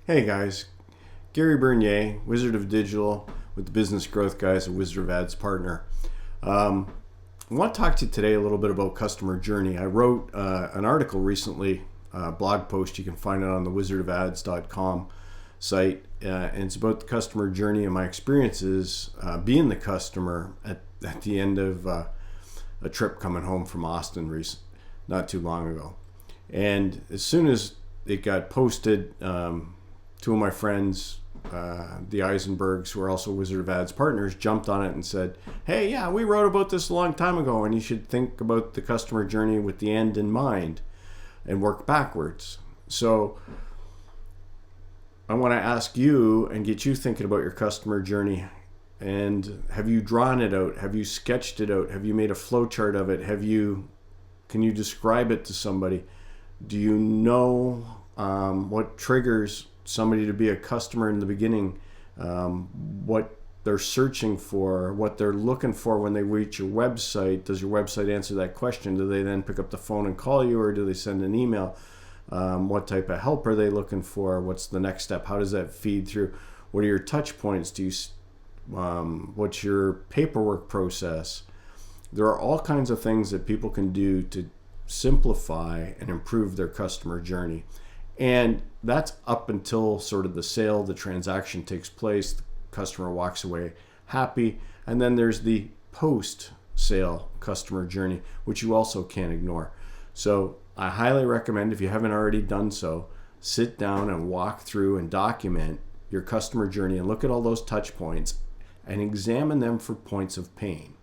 Hey guys, Gary Bernier, Wizard of Digital with the Business Growth Guys and Wizard of Ads partner. I want to talk to you today a little bit about customer journey. I wrote an article recently, a blog post. You can find it on the wizardofads.com site, and it's about the customer journey and my experiences being the customer at the end of a trip coming home from Austin not too long ago. And as soon as it got posted, two of my friends, the Eisenbergs, who are also Wizard of Ads partners, jumped on it and said, hey, yeah, we wrote about this a long time ago, and you should think about the customer journey with the end in mind and work backwards. So I want to ask you and get you thinking about your customer journey. And have you drawn it out? Have you sketched it out? Have you made a flow chart of it? Can you describe it to somebody? Do you know what triggers somebody to be a customer in the beginning, what they're searching for, what they're looking for when they reach your website? Does your website answer that question? Do they then pick up the phone and call you, or do they send an email? What type of help are they looking for? What's the next step? How does that feed through? What are your touch points? What's your paperwork process? There are all kinds of things that people can do to simplify and improve their customer journey. And that's up until sort of the sale, the transaction takes place, the customer walks away happy. And then there's the post-sale customer journey, which you also can't ignore. So I highly recommend, if you haven't already done so, sit down and walk through and document your customer journey and look at all those touch points and examine them for points of pain.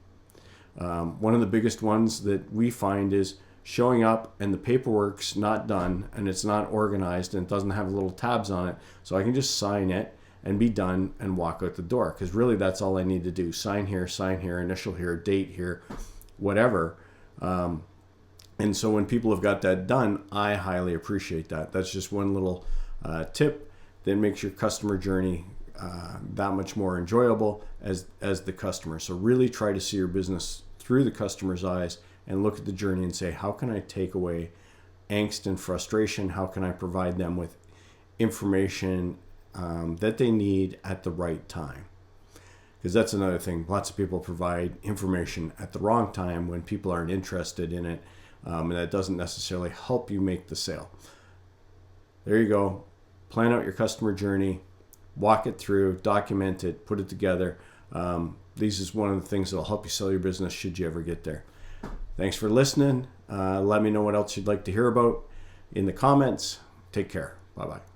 One of the biggest ones that we find is showing up and the paperwork's not done and it's not organized and it doesn't have little tabs on it, so I can just sign it and be done and walk out the door, because really that's all I need to do. Sign here, initial here, date here, whatever. And so when people have got that done, I highly appreciate that. That's just one little tip that makes your customer journey that much more enjoyable as the customer. So really try to see your business through the customer's eyes and look at the journey and say, how can I take away angst and frustration? How can I provide them with information that they need at the right time? Because that's another thing. Lots of people provide information at the wrong time when people aren't interested in it, and that doesn't necessarily help you make the sale. There you go. Plan out your customer journey, walk it through, document it, put it together. These is one of the things that will help you sell your business should you ever get there. Thanks for listening. Let me know what else you'd like to hear about in the comments. Take care. Bye-bye.